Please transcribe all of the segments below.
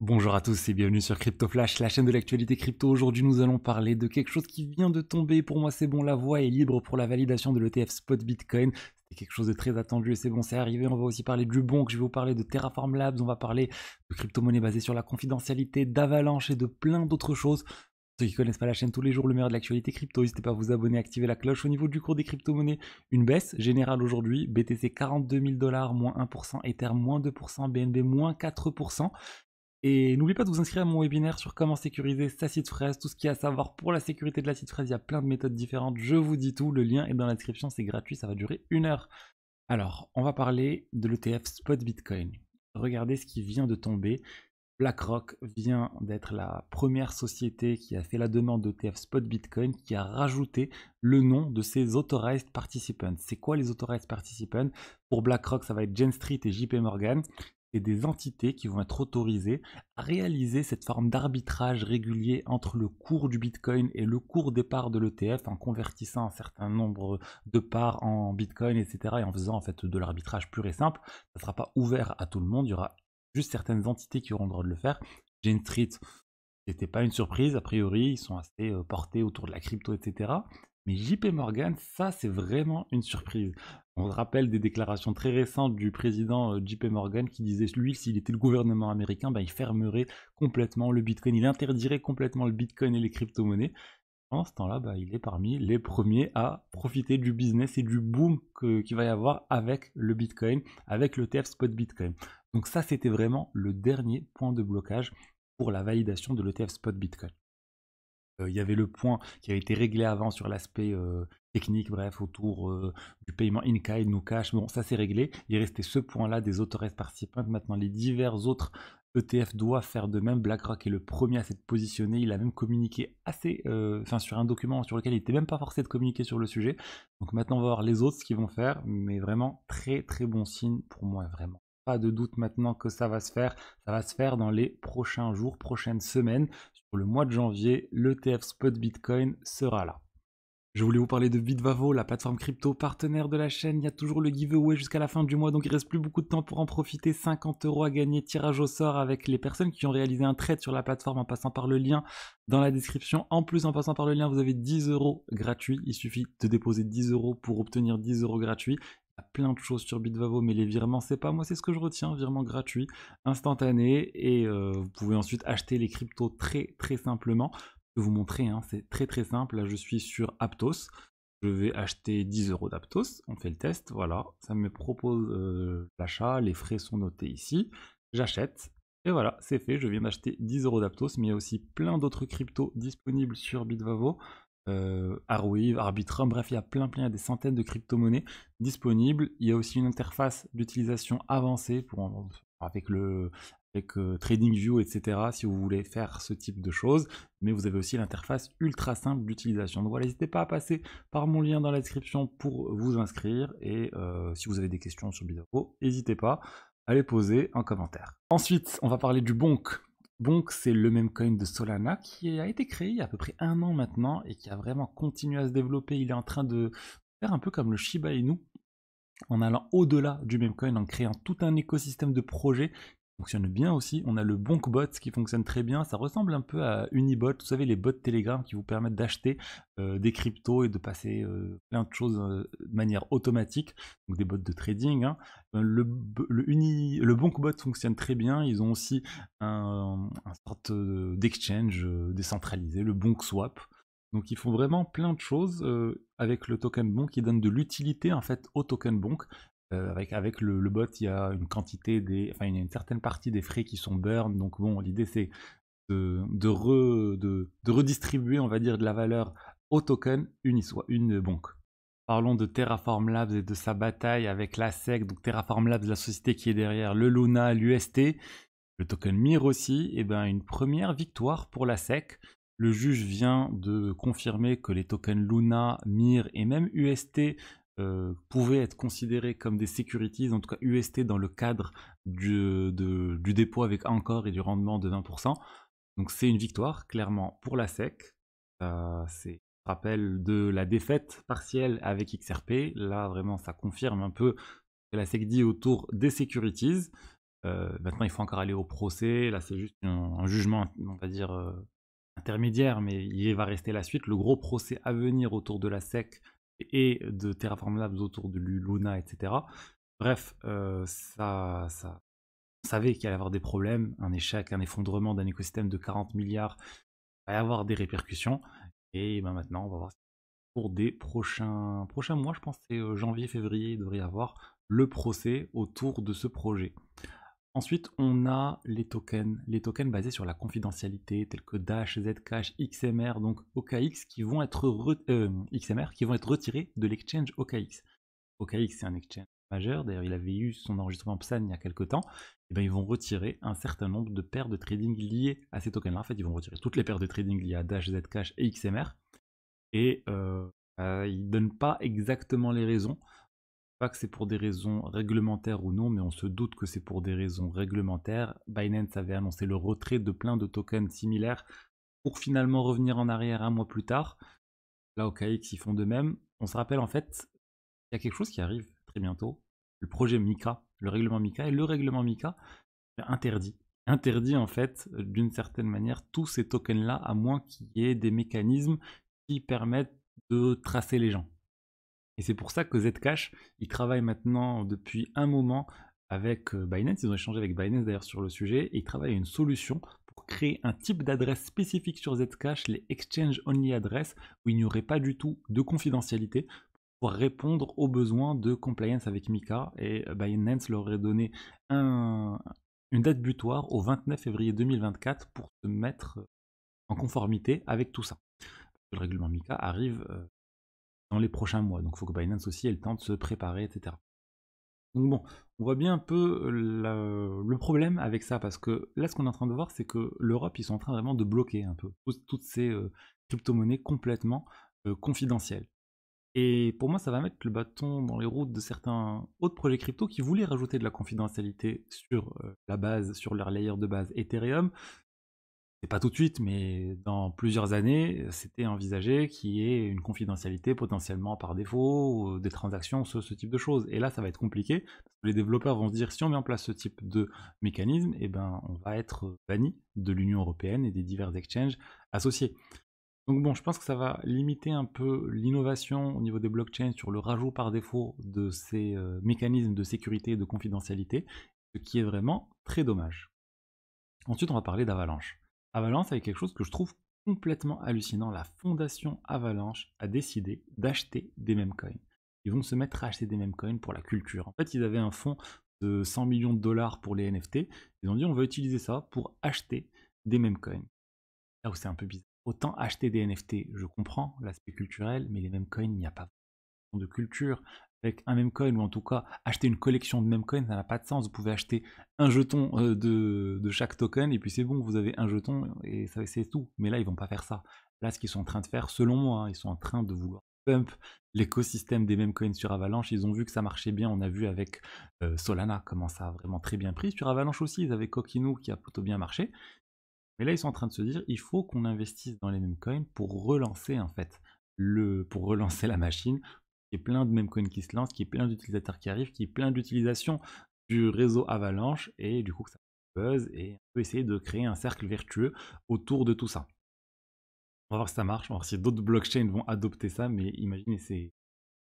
Bonjour à tous et bienvenue sur Crypto Flash, la chaîne de l'actualité crypto. Aujourd'hui, nous allons parler de quelque chose qui vient de tomber. Pour moi, c'est bon, la voie est libre pour la validation de l'ETF Spot Bitcoin. C'était quelque chose de très attendu et c'est bon, c'est arrivé. On va aussi parler du Bonk, je vais vous parler de Terraform Labs, on va parler de crypto-monnaies basées sur la confidentialité, d'Avalanche et de plein d'autres choses. Pour ceux qui ne connaissent pas la chaîne tous les jours, le meilleur de l'actualité crypto, n'hésitez pas à vous abonner, activer la cloche. Au niveau du cours des crypto-monnaies, une baisse générale aujourd'hui. BTC 42 000 $, moins 1%, Ether moins 2%, BNB moins 4%. Et n'oubliez pas de vous inscrire à mon webinaire sur comment sécuriser sa seed phrase, tout ce qu'il y a à savoir pour la sécurité de la seed phrase. Il y a plein de méthodes différentes, je vous dis tout, le lien est dans la description, c'est gratuit, ça va durer 1 heure. Alors, on va parler de l'ETF Spot Bitcoin. Regardez ce qui vient de tomber. BlackRock vient d'être la première société qui a fait la demande d'ETF Spot Bitcoin, qui a rajouté le nom de ses Authorized Participants. C'est quoi les Authorized Participants? Pour BlackRock, ça va être Jane Street et JP Morgan. C'est des entités qui vont être autorisées à réaliser cette forme d'arbitrage régulier entre le cours du Bitcoin et le cours des parts de l'ETF en convertissant un certain nombre de parts en Bitcoin, etc. et en faisant en fait de l'arbitrage pur et simple. Ça ne sera pas ouvert à tout le monde, il y aura juste certaines entités qui auront le droit de le faire. Jane Street, c'était pas une surprise, a priori, ils sont assez portés autour de la crypto, etc. Mais JP Morgan, ça c'est vraiment une surprise. On se rappelle des déclarations très récentes du président JP Morgan qui disait, lui, s'il était le gouvernement américain, il fermerait complètement le Bitcoin, il interdirait complètement le Bitcoin et les crypto-monnaies. Pendant ce temps-là, il est parmi les premiers à profiter du business et du boom qu'il va y avoir avec le Bitcoin, avec l'ETF Spot Bitcoin. Donc ça, c'était vraiment le dernier point de blocage pour la validation de l'ETF Spot Bitcoin. Il y avait le point qui a été réglé avant sur l'aspect technique, bref, autour du paiement in-kind, no cash. Bon, ça c'est réglé. Il restait ce point-là des authorized participants. Maintenant, les divers autres ETF doivent faire de même. BlackRock est le premier à s'être positionné. Il a même communiqué assez, sur un document sur lequel il n'était même pas forcé de communiquer sur le sujet. Donc maintenant, on va voir les autres ce qu'ils vont faire. Mais vraiment, très très bon signe pour moi, vraiment. Pas de doute maintenant que ça va se faire. Ça va se faire dans les prochains jours, prochaines semaines. Sur le mois de janvier, l'ETF Spot Bitcoin sera là. Je voulais vous parler de Bitvavo, la plateforme crypto partenaire de la chaîne. Il y a toujours le giveaway jusqu'à la fin du mois, donc il reste plus beaucoup de temps pour en profiter. 50 € à gagner, tirage au sort avec les personnes qui ont réalisé un trade sur la plateforme en passant par le lien dans la description. En plus, en passant par le lien, vous avez 10 € gratuits. Il suffit de déposer 10 € pour obtenir 10 € gratuits. Il y a plein de choses sur Bitvavo, mais les virements, c'est pas moi, c'est ce que je retiens, virement gratuit, instantané, et vous pouvez ensuite acheter les cryptos très très simplement. Je vais vous montrer, c'est très très simple. Là, je suis sur Aptos. Je vais acheter 10 € d'Aptos. On fait le test. Voilà, ça me propose l'achat. Les frais sont notés ici. J'achète. Et voilà, c'est fait. Je viens d'acheter 10 € d'Aptos. Mais il y a aussi plein d'autres cryptos disponibles sur Bitvavo. Arweave, Arbitrum, bref, il y a plein, il y a des centaines de crypto-monnaies disponibles. Il y a aussi une interface d'utilisation avancée avec TradingView, etc. si vous voulez faire ce type de choses. Mais vous avez aussi l'interface ultra simple d'utilisation. Donc voilà, n'hésitez pas à passer par mon lien dans la description pour vous inscrire. Et si vous avez des questions sur Bitvavo, n'hésitez pas à les poser en commentaire. Ensuite, on va parler du Bonk. Bonk, c'est le même coin de Solana qui a été créé il y a à peu près 1 an maintenant et qui a vraiment continué à se développer. Il est en train de faire un peu comme le Shiba Inu, en allant au-delà du même coin, en créant tout un écosystème de projets qui fonctionne bien aussi. On a le Bonkbot qui fonctionne très bien, ça ressemble un peu à Unibot, vous savez les bots Telegram qui vous permettent d'acheter des cryptos et de passer plein de choses de manière automatique, donc des bots de trading. Le Bonkbot fonctionne très bien, ils ont aussi un sorte d'exchange décentralisé, le BonkSwap. Donc ils font vraiment plein de choses avec le token Bonk qui donne de l'utilité en fait au token Bonk. Avec le bot, il y a une quantité il y a une certaine partie des frais qui sont burn. Donc bon, l'idée c'est de redistribuer, on va dire, de la valeur au token Uniswap, une Bonk. Parlons de Terraform Labs et de sa bataille avec la SEC. Donc Terraform Labs, la société qui est derrière le Luna, l'UST, le token MIR aussi. Et une première victoire pour la SEC. Le juge vient de confirmer que les tokens Luna, MIR et même UST pouvaient être considérés comme des securities, en tout cas UST dans le cadre du dépôt avec Anchor et du rendement de 20%. Donc c'est une victoire, clairement, pour la SEC. C'est un rappel de la défaite partielle avec XRP. Là, vraiment, ça confirme un peu ce que la SEC dit autour des securities. Maintenant, il faut encore aller au procès. Là, c'est juste un jugement, on va dire, intermédiaire, mais il va rester la suite. Le gros procès à venir autour de la SEC et de Terraform Labs autour de Luna, etc. Bref, on savait qu'il allait y avoir des problèmes, un échec, un effondrement d'un écosystème de 40 milliards, il va y avoir des répercussions. Et ben maintenant, on va voir pour des prochains mois, je pense que c'est janvier, février, il devrait y avoir le procès autour de ce projet. Ensuite, on a les tokens basés sur la confidentialité, tels que Dash, Zcash, XMR, donc OKX, qui vont être XMR, qui vont être retirés de l'exchange OKX. OKX, c'est un exchange majeur, d'ailleurs il avait eu son enregistrement PSAN il y a quelques temps. Et ben, ils vont retirer un certain nombre de paires de trading liées à ces tokens-là. En fait, ils vont retirer toutes les paires de trading liées à Dash, Zcash et XMR. Et ils ne donnent pas exactement les raisons. Pas que c'est pour des raisons réglementaires ou non, mais on se doute que c'est pour des raisons réglementaires. Binance avait annoncé le retrait de plein de tokens similaires pour finalement revenir en arrière un mois plus tard. Là, OKX, ils font de même. On se rappelle en fait, il y a quelque chose qui arrive très bientôt. Le projet MiCA, le règlement MiCA, et le règlement MiCA interdit en fait d'une certaine manière tous ces tokens là, à moins qu'il y ait des mécanismes qui permettent de tracer les gens. Et c'est pour ça que Zcash, il travaille maintenant depuis un moment avec Binance. Ils ont échangé avec Binance d'ailleurs sur le sujet. Et ils travaillent à une solution pour créer un type d'adresse spécifique sur Zcash, les Exchange Only Address, où il n'y aurait pas du tout de confidentialité pour répondre aux besoins de compliance avec MiCA. Et Binance leur aurait donné une date butoir au 29 février 2024 pour se mettre en conformité avec tout ça. Le règlement MiCA arrive dans les prochains mois. Donc il faut que Binance aussi ait le temps de se préparer, etc. Donc bon, on voit bien un peu le problème avec ça, parce que là, ce qu'on est en train de voir, c'est que l'Europe, ils sont en train vraiment de bloquer un peu toutes ces crypto-monnaies complètement confidentielles. Et pour moi, ça va mettre le bâton dans les roues de certains autres projets crypto qui voulaient rajouter de la confidentialité sur la base, sur leur layer de base Ethereum. C'est pas tout de suite, mais dans plusieurs années, c'était envisagé qu'il y ait une confidentialité potentiellement par défaut, des transactions, ce type de choses. Et là, ça va être compliqué, parce que les développeurs vont se dire, si on met en place ce type de mécanisme, eh ben, on va être banni de l'Union européenne et des divers exchanges associés. Donc bon, je pense que ça va limiter un peu l'innovation au niveau des blockchains sur le rajout par défaut de ces mécanismes de sécurité et de confidentialité, ce qui est vraiment très dommage. Ensuite, on va parler d'Avalanche. Avalanche, c'est quelque chose que je trouve complètement hallucinant. La fondation Avalanche a décidé d'acheter des memcoins. Ils vont se mettre à acheter des memcoins pour la culture. En fait, ils avaient un fonds de 100 millions de dollars pour les NFT. Ils ont dit on va utiliser ça pour acheter des memcoins. Là où c'est un peu bizarre. Autant acheter des NFT, je comprends l'aspect culturel, mais les memcoins, il n'y a pas de culture. Avec un memcoin, ou en tout cas acheter une collection de memcoins, ça n'a pas de sens. Vous pouvez acheter un jeton de chaque token et puis c'est bon, vous avez un jeton et ça c'est tout. Mais là, ils vont pas faire ça. Là, ce qu'ils sont en train de faire, selon moi, ils sont en train de vouloir pump l'écosystème des memcoins sur Avalanche. Ils ont vu que ça marchait bien. On a vu avec Solana comment ça a vraiment très bien pris. Sur Avalanche aussi, ils avaient Kokinu qui a plutôt bien marché. Mais là, ils sont en train de se dire, il faut qu'on investisse dans les memcoins pour relancer en fait pour relancer la machine, qu'il y ait plein de memcoins qui se lancent, qu'il y ait plein d'utilisateurs qui arrivent, qu'il y ait plein d'utilisation du réseau Avalanche, et du coup que ça buzz, et on peut essayer de créer un cercle vertueux autour de tout ça. On va voir si ça marche, on va voir si d'autres blockchains vont adopter ça, mais imaginez, c'est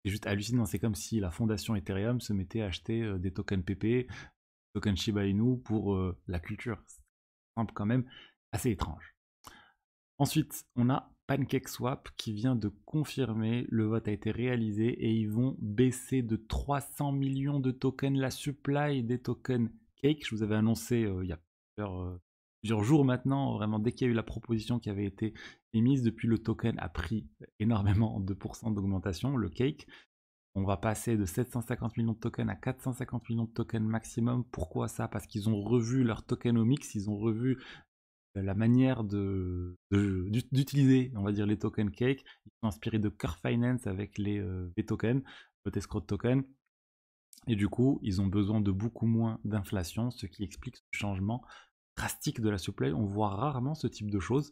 juste hallucinant. C'est comme si la fondation Ethereum se mettait à acheter des tokens PP, tokens Shiba Inu pour la culture. C'est quand même assez étrange. Ensuite, on a PancakeSwap qui vient de confirmer, le vote a été réalisé et ils vont baisser de 300 millions de tokens la supply des tokens Cake. Je vous avais annoncé il y a plusieurs jours maintenant, vraiment dès qu'il y a eu la proposition qui avait été émise, depuis le token a pris énormément de pourcents d'augmentation, le Cake. On va passer de 750 millions de tokens à 450 millions de tokens maximum. Pourquoi ça? Parce qu'ils ont revu leur tokenomics, ils ont revu la manière d'utiliser, on va dire, les tokens Cake. Ils sont inspirés de Curve Finance avec les V-tokens, escrow token. Et du coup, ils ont besoin de beaucoup moins d'inflation, ce qui explique ce changement drastique de la supply. On voit rarement ce type de choses.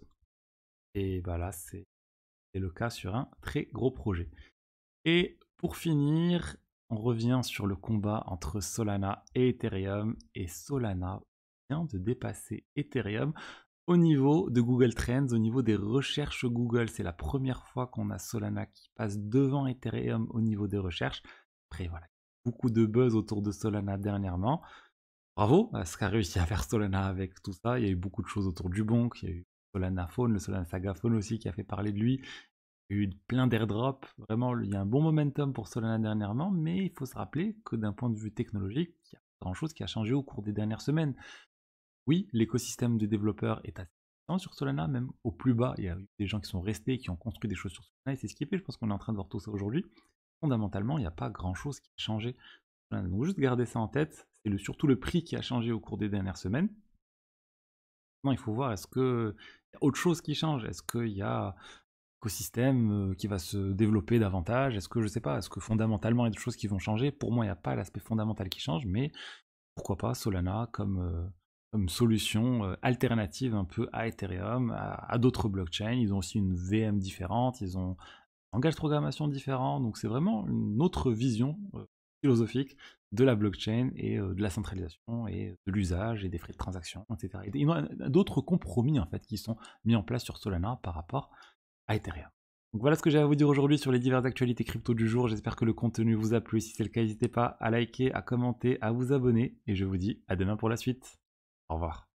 Et voilà, c'est le cas sur un très gros projet. Et pour finir, on revient sur le combat entre Solana et Ethereum, et Solana vient de dépasser Ethereum au niveau de Google Trends, au niveau des recherches Google. C'est la première fois qu'on a Solana qui passe devant Ethereum au niveau des recherches. Après, voilà, beaucoup de buzz autour de Solana dernièrement. Bravo à ce qu'a réussi à faire Solana avec tout ça. Il y a eu beaucoup de choses autour du bonk. Il y a eu Solana Phone, le Solana Saga Phone aussi qui a fait parler de lui. Il y a eu plein d'airdrops. Vraiment, il y a un bon momentum pour Solana dernièrement, mais il faut se rappeler que d'un point de vue technologique, il y a pas grand-chose qui a changé au cours des dernières semaines. Oui, l'écosystème de développeurs est assez puissant sur Solana, même au plus bas, il y a eu des gens qui sont restés, qui ont construit des choses sur Solana, et c'est ce qui fait, je pense qu'on est en train de voir tout ça aujourd'hui. Fondamentalement, il n'y a pas grand-chose qui a changé. Donc juste garder ça en tête, c'est surtout le prix qui a changé au cours des dernières semaines. Maintenant, il faut voir, est-ce qu'il y a autre chose qui change? Est-ce qu'il y a un écosystème qui va se développer davantage? Est-ce que, je ne sais pas, est-ce que fondamentalement, il y a des choses qui vont changer? Pour moi, il n'y a pas l'aspect fondamental qui change, mais pourquoi pas Solana comme solution alternative un peu à Ethereum, à d'autres blockchains. Ils ont aussi une VM différente, ils ont un langage de programmation différent, donc c'est vraiment une autre vision philosophique de la blockchain et de la centralisation et de l'usage et des frais de transaction, etc. Et il y a d'autres compromis en fait qui sont mis en place sur Solana par rapport à Ethereum. Donc voilà ce que j'ai à vous dire aujourd'hui sur les diverses actualités crypto du jour. J'espère que le contenu vous a plu. Si c'est le cas, n'hésitez pas à liker, à commenter, à vous abonner. Et je vous dis à demain pour la suite. Au revoir.